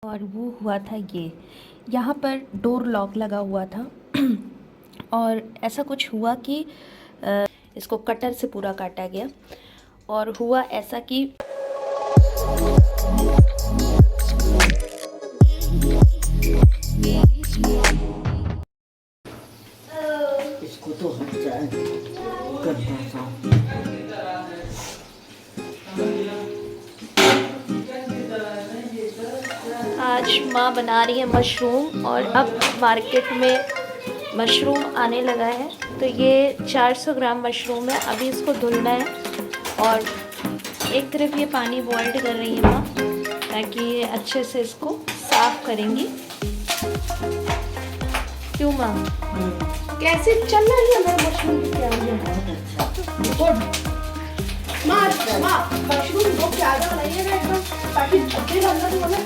और वो हुआ था ये, यहाँ पर डोर लॉक लगा हुआ था और ऐसा कुछ हुआ कि इसको कटर से पूरा काटा गया और हुआ ऐसा कि इसको तो हट जाए करता था। आज माँ बना रही है मशरूम और अब मार्केट में मशरूम आने लगा है। तो ये 400 ग्राम मशरूम है। अभी इसको धुलना है और एक तरफ ये पानी बॉइल्ड कर रही है माँ ताकि ये अच्छे से इसको साफ करेंगी। क्यों माँ कैसे चल रही है मेरे मशरूम की तैयारी? माँ मशरूम बहुत ज़्यादा बनाइएगा एकदम ताकि धब्बे बनना तो बोले।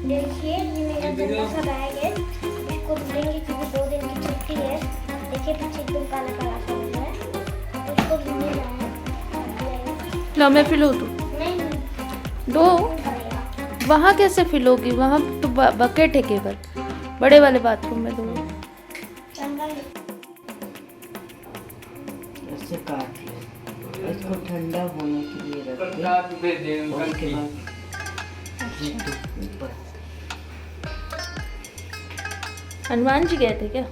देखिए ये मेरा गंदा सा बैग है, इसको धुलेंगे क्योंकि 2 दिन की छुट्टी है। देखिए पीछे एकदम काला काला सा हो गया है, इसको धुलने जाना लो मैं फिलो दूँ नहीं दो। पड़ेगा। वहाँ कैसे फिलोगी? वहाँ तो बकेट है केवल, बड़े वाले बाथरूम में दो। ऐसे काट ले, इसको ठंडा होने के लिए रख दे। उसके बाद ऊपर हनुमान जी गए थे क्या?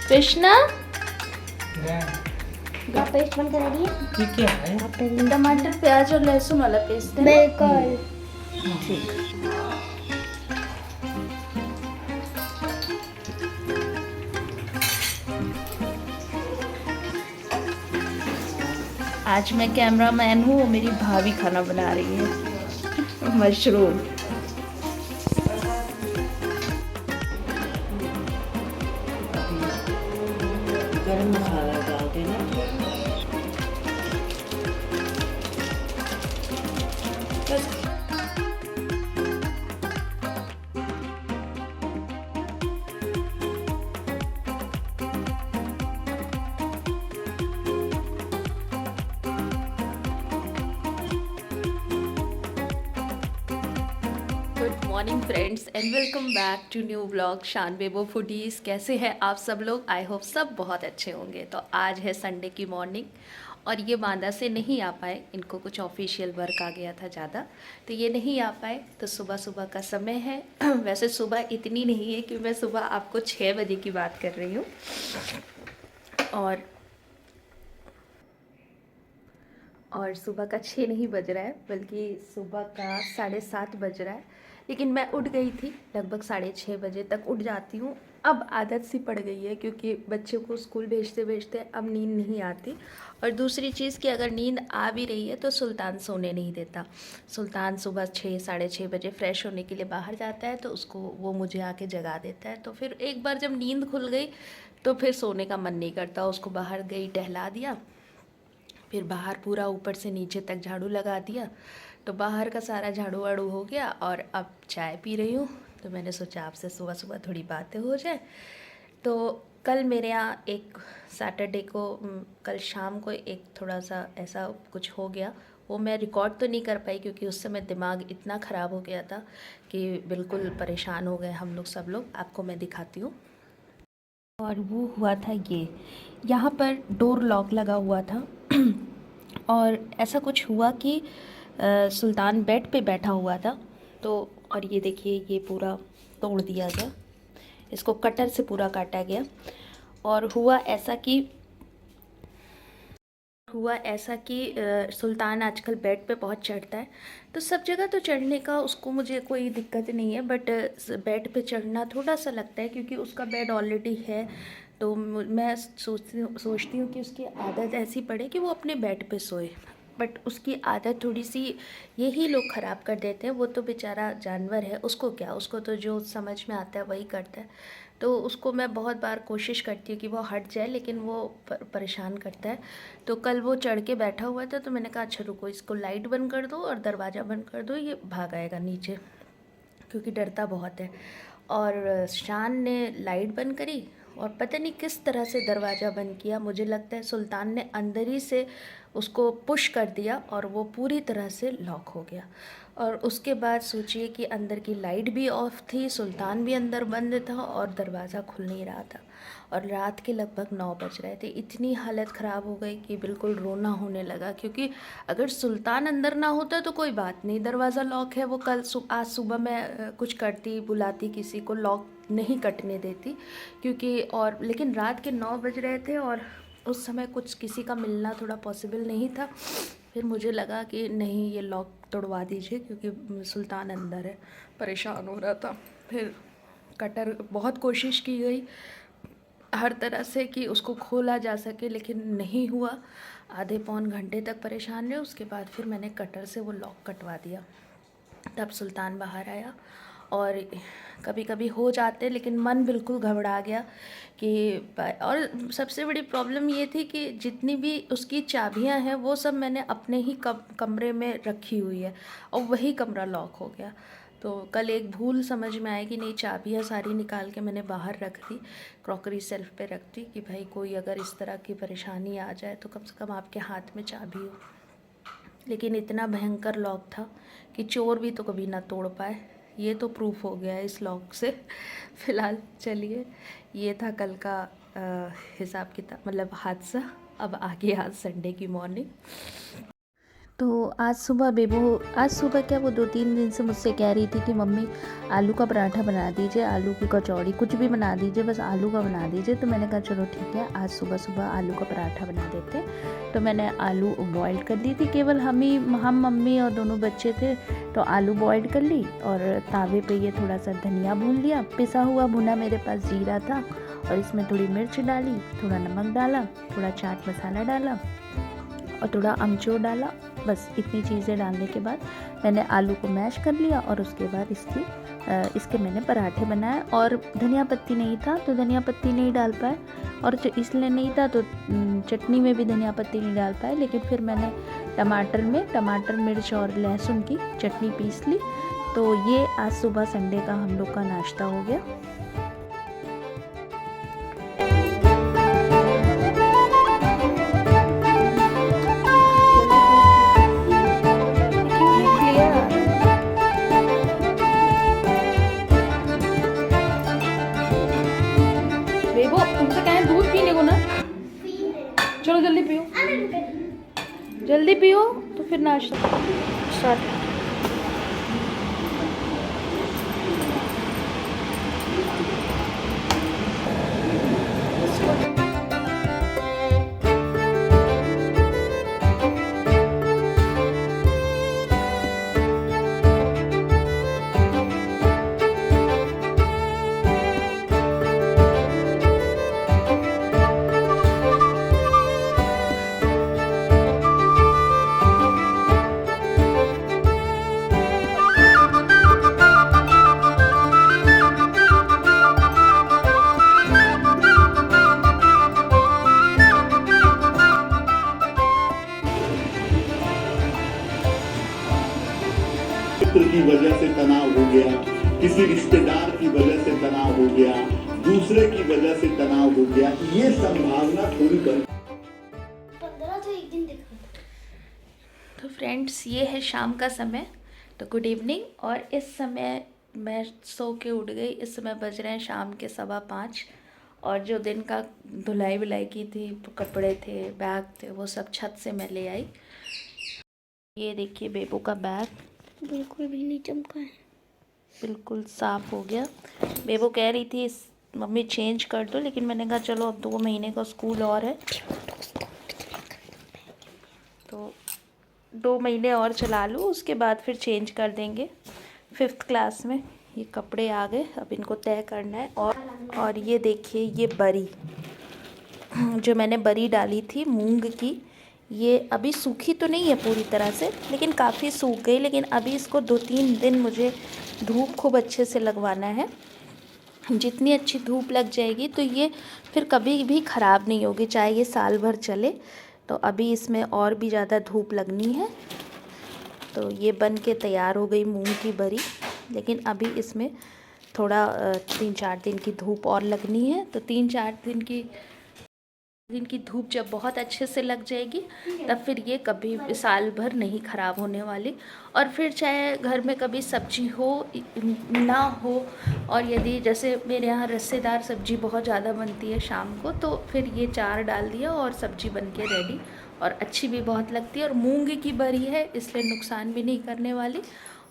कृष्णा आप पेस्ट बन कर दिए? ये क्या है? टमाटर प्याज और लहसुन वाला पेस्ट है। बिल्कुल। ठीक। आज मैं कैमरामैन हूँ, मेरी भाभी खाना बना रही है मशरूम। गरम मसाला डाल देना। Good morning friends and welcome back to new vlog Shaan Bebo foodies. कैसे हैं आप सब लोग? आई होप सब बहुत अच्छे होंगे। तो आज है संडे की मॉर्निंग और ये बांदा से नहीं आ पाए, इनको कुछ ऑफिशियल वर्क आ गया था ज़्यादा, तो ये नहीं आ पाए। तो सुबह सुबह का समय है वैसे सुबह इतनी नहीं है कि मैं सुबह आपको 6 बजे की बात कर रही हूँ और सुबह का 6 नहीं बज रहा है, बल्कि सुबह का 7:30 बज रहा है। लेकिन मैं उठ गई थी लगभग 6:30 बजे तक उठ जाती हूँ। अब आदत सी पड़ गई है क्योंकि बच्चों को स्कूल भेजते भेजते अब नींद नहीं आती। और दूसरी चीज़ कि अगर नींद आ भी रही है तो सुल्तान सोने नहीं देता। सुल्तान सुबह 6-6:30 बजे फ़्रेश होने के लिए बाहर जाता है तो उसको वो मुझे आके जगा देता है। तो फिर एक बार जब नींद खुल गई तो फिर सोने का मन नहीं करता। उसको बाहर गई, टहला दिया, फिर बाहर पूरा ऊपर से नीचे तक झाड़ू लगा दिया, तो बाहर का सारा झाड़ू वाड़ू हो गया और अब चाय पी रही हूँ। तो मैंने सोचा आपसे सुबह सुबह थोड़ी बातें हो जाए। तो कल मेरे यहाँ एक सैटरडे को कल शाम को एक थोड़ा सा ऐसा कुछ हो गया, वो मैं रिकॉर्ड तो नहीं कर पाई क्योंकि उस समय दिमाग इतना ख़राब हो गया था कि बिल्कुल परेशान हो गए हम लोग सब लोग। आपको मैं दिखाती हूँ। और वो हुआ था ये, यहाँ पर डोर लॉक लगा हुआ था और ऐसा कुछ हुआ कि सुल्तान बेड पे बैठा हुआ था। तो और ये देखिए ये पूरा तोड़ दिया गया, इसको कटर से पूरा काटा गया और हुआ ऐसा कि हुआ ऐसा कि सुल्तान आजकल बेड पे बहुत चढ़ता है, तो सब जगह तो चढ़ने का उसको मुझे कोई दिक्कत नहीं है, बट बेड पे चढ़ना थोड़ा सा लगता है क्योंकि उसका बेड ऑलरेडी है। तो मैं सोचती हूँ कि उसकी आदत ऐसी पड़े कि वो अपने बेड पे सोए, बट उसकी आदत थोड़ी सी यही लोग ख़राब कर देते हैं। वो तो बेचारा जानवर है, उसको क्या, उसको तो जो समझ में आता है वही करता है। तो उसको मैं बहुत बार कोशिश करती हूँ कि वो हट जाए, लेकिन वो परेशान करता है। तो कल वो चढ़ के बैठा हुआ था, तो मैंने कहा अच्छा रुको, इसको लाइट बंद कर दो और दरवाज़ा बंद कर दो, ये भाग आएगा नीचे, क्योंकि डरता बहुत है। और शान ने लाइट बंद करी और पता नहीं किस तरह से दरवाज़ा बंद किया। मुझे लगता है सुल्तान ने अंदर ही से उसको पुश कर दिया और वो पूरी तरह से लॉक हो गया। और उसके बाद सोचिए कि अंदर की लाइट भी ऑफ थी, सुल्तान भी अंदर बंद था और दरवाज़ा खुल नहीं रहा था। और रात के लगभग 9 बज रहे थे। इतनी हालत ख़राब हो गई कि बिल्कुल रोना होने लगा, क्योंकि अगर सुल्तान अंदर ना होता तो कोई बात नहीं, दरवाज़ा लॉक है। वो आज सुबह मैं कुछ करती, बुलाती किसी को, लॉक नहीं कटने देती, क्योंकि और लेकिन रात के 9 बज रहे थे और उस समय कुछ किसी का मिलना थोड़ा पॉसिबल नहीं था। फिर मुझे लगा कि नहीं, ये लॉक तोड़वा दीजिए, क्योंकि सुल्तान अंदर है, परेशान हो रहा था। फिर कटर बहुत कोशिश की गई हर तरह से कि उसको खोला जा सके, लेकिन नहीं हुआ। आधे पौन घंटे तक परेशान रहे। उसके बाद फिर मैंने कटर से वो लॉक कटवा दिया, तब सुल्तान बाहर आया। और कभी कभी हो जाते, लेकिन मन बिल्कुल घबरा गया कि, और सबसे बड़ी प्रॉब्लम ये थी कि जितनी भी उसकी चाबियां हैं वो सब मैंने अपने ही कमरे में रखी हुई है, और वही कमरा लॉक हो गया। तो कल एक भूल समझ में आए कि नहीं, चाबियां सारी निकाल के मैंने बाहर रख दी, क्रॉकरी सेल्फ पे रख दी, कि भाई कोई अगर इस तरह की परेशानी आ जाए तो कम से कम आपके हाथ में चाबी हो। लेकिन इतना भयंकर लॉक था कि चोर भी तो कभी ना तोड़ पाए। ये तो प्रूफ हो गया है इस लॉक से। फ़िलहाल चलिए, ये था कल का हिसाब किताब, मतलब हादसा। अब आगे आज संडे की मॉर्निंग। तो आज सुबह क्या, वो 2-3 दिन से मुझसे कह रही थी कि मम्मी आलू का पराठा बना दीजिए, आलू की कचौड़ी, कुछ भी बना दीजिए, बस आलू का बना दीजिए। तो मैंने कहा चलो ठीक है, आज सुबह आलू का पराठा बना देते। तो मैंने आलू बॉईल कर दी थी, केवल हम मम्मी और दोनों बच्चे थे, तो आलू बॉईल कर ली और तावे पे ये थोड़ा सा धनिया भून लिया, पिसा हुआ भुना, मेरे पास जीरा था, और इसमें थोड़ी मिर्च डाली, थोड़ा नमक डाला, थोड़ा चाट मसाला डाला और थोड़ा अमचूर डाला। बस इतनी चीज़ें डालने के बाद मैंने आलू को मैश कर लिया और उसके बाद इसके मैंने पराठे बनाए। और धनिया पत्ती नहीं था तो धनिया पत्ती नहीं डाल पाए, और इसलिए नहीं था तो चटनी में भी धनिया पत्ती नहीं डाल पाए। लेकिन फिर मैंने टमाटर मिर्च और लहसुन की चटनी पीस ली। तो ये आज सुबह संडे का हम लोग का नाश्ता हो गया। चलो जल्दी पियो तो फिर नाश्ता स्टार्ट। की वजह से तनाव हो गया, किसी रिश्तेदार की वजह से तनाव हो गया, दूसरे की वजह से तनाव हो गया, ये संभावना थोड़ी बन। 15 तो एक दिन दिखा। तो फ्रेंड्स, ये है शाम का समय। तो गुड इवनिंग। और इस समय मैं सो के उठ गई। इस समय बज रहे हैं शाम के 5:15। और जो दिन का धुलाई वुलाई की थी, कपड़े थे, बैग थे, वो सब छत से मैं ले आई। ये देखिए बेबू का बैग बिल्कुल भी नहीं चमका है, बिल्कुल साफ़ हो गया। बेबू कह रही थी मम्मी चेंज कर दो, लेकिन मैंने कहा चलो अब 2 महीने का स्कूल और है। तो 2 महीने और चला लूँ, उसके बाद फिर चेंज कर देंगे 5th क्लास में। ये कपड़े आ गए, अब इनको तय करना है। और ये देखिए, ये बरी जो मैंने बरी डाली थी मूंग की, ये अभी सूखी तो नहीं है पूरी तरह से, लेकिन काफ़ी सूख गई। लेकिन अभी इसको 2-3 दिन मुझे धूप खूब अच्छे से लगवाना है। जितनी अच्छी धूप लग जाएगी तो ये फिर कभी भी ख़राब नहीं होगी, चाहे ये साल भर चले। तो अभी इसमें और भी ज़्यादा धूप लगनी है। तो ये बन के तैयार हो गई मूंग की बरी, लेकिन अभी इसमें थोड़ा 3-4 दिन की धूप और लगनी है। तो 3-4 दिन की धूप जब बहुत अच्छे से लग जाएगी, तब फिर ये कभी साल भर नहीं ख़राब होने वाली। और फिर चाहे घर में कभी सब्जी हो ना हो, और यदि जैसे मेरे यहाँ रस्सेदार सब्जी बहुत ज़्यादा बनती है शाम को, तो फिर ये चार डाल दिया और सब्जी बन के रेडी, और अच्छी भी बहुत लगती है। और मूंग की बरी है, इसलिए नुकसान भी नहीं करने वाली।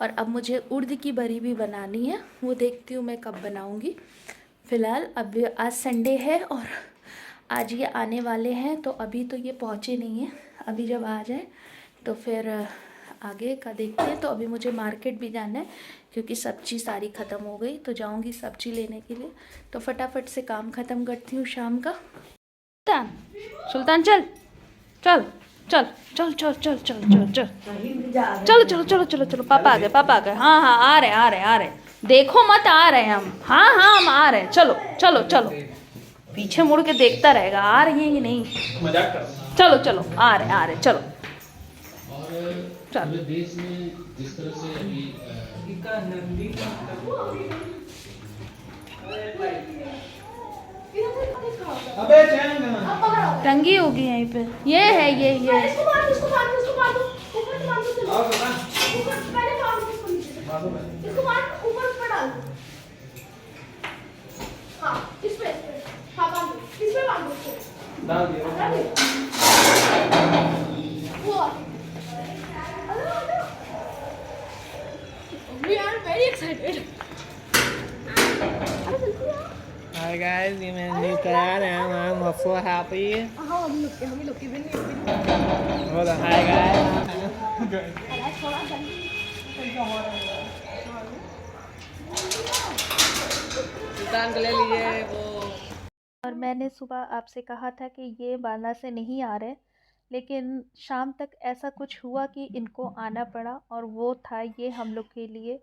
और अब मुझे उड़द की बरी भी बनानी है, वो देखती हूँ मैं कब बनाऊँगी। फ़िलहाल अब आज संडे है और आज ये आने वाले हैं, तो अभी तो ये पहुँचे नहीं हैं। अभी जब आ जाए तो फिर आगे का देखते हैं। तो अभी मुझे मार्केट भी जाना है, क्योंकि सब्ज़ी सारी ख़त्म हो गई, तो जाऊंगी सब्ज़ी लेने के लिए। तो फटाफट से काम ख़त्म करती हूँ शाम का। सुल्तान चल चल चल चल चल चल चल चल चल चलो चलो चलो चलो चलो, पापा आ गए। हाँ हाँ, आ रहे देखो मत, आ रहे हैं हम। हाँ हम आ रहे हैं, चलो चलो चलो। पीछे मुड़ के देखता रहेगा आ रही है कि नहीं। मजाक कर। चलो चलो, आ रहे चलो। चलो देश में जिस तरह से अभी टंगी होगी यहीं पे। ये है ये इसको मार दो ऊपर से मार दो, पहले मार दो इसको मार ऊपर डाल दो। हाँ इस पे हाँ बांध दो, इस पे बांध दो, डाल दिया। वो We are very excited. Hi guys, ये मैं न्यू तैयार है, I'm so happy. हाँ हम लोग के भी बोलो hi guys. सुल्तान को ले लीजिए वो। और मैंने सुबह आपसे कहा था कि ये बांदा से नहीं आ रहे, लेकिन शाम तक ऐसा कुछ हुआ कि इनको आना पड़ा। और वो था ये हम लोग के लिए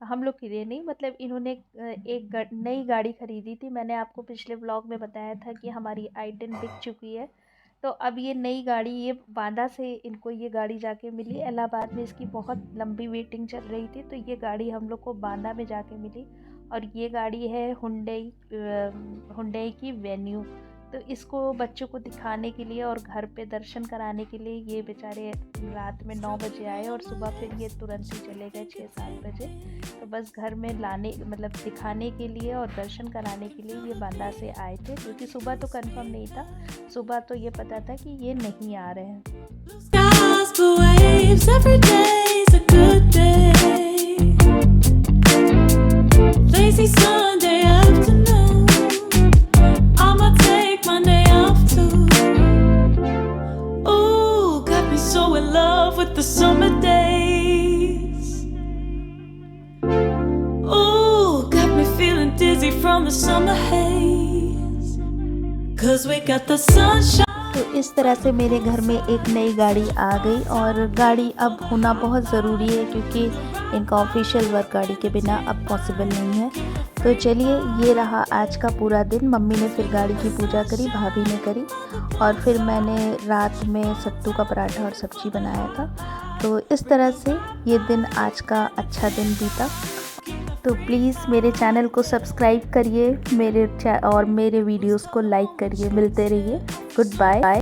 नहीं, मतलब इन्होंने एक नई गाड़ी ख़रीदी थी। मैंने आपको पिछले व्लॉग में बताया था कि हमारी i10 बिक चुकी है। तो अब ये नई गाड़ी, ये बांदा से इनको ये गाड़ी जाके मिली। इलाहाबाद में इसकी बहुत लंबी वेटिंग चल रही थी, तो ये गाड़ी हम लोग को बांदा में जाके मिली। और ये गाड़ी है हुंडई की वेन्यू। तो इसको बच्चों को दिखाने के लिए और घर पे दर्शन कराने के लिए ये बेचारे रात में 9 बजे आए, और सुबह फिर ये तुरंत ही चले गए 6-7 बजे। तो बस घर में लाने, मतलब दिखाने के लिए और दर्शन कराने के लिए ये बांदा से आए थे, क्योंकि सुबह तो कंफर्म नहीं था। सुबह तो ये पता था कि ये नहीं आ रहे हैं। The summer days, ooh, got me feeling dizzy from the summer haze, 'cause we got the sunshine. तो इस तरह से मेरे घर में एक नई गाड़ी आ गई, और गाड़ी अब होना बहुत ज़रूरी है, क्योंकि इनका ऑफिशियल वर्क गाड़ी के बिना अब पॉसिबल नहीं है। तो चलिए, ये रहा आज का पूरा दिन। मम्मी ने फिर गाड़ी की पूजा करी, भाभी ने करी, और फिर मैंने रात में सत्तू का पराठा और सब्जी बनाया था। तो इस तरह से ये दिन आज का अच्छा दिन बीता। तो प्लीज़ मेरे चैनल को सब्सक्राइब करिए, मेरे वीडियोस को लाइक करिए। मिलते रहिए। Good bye.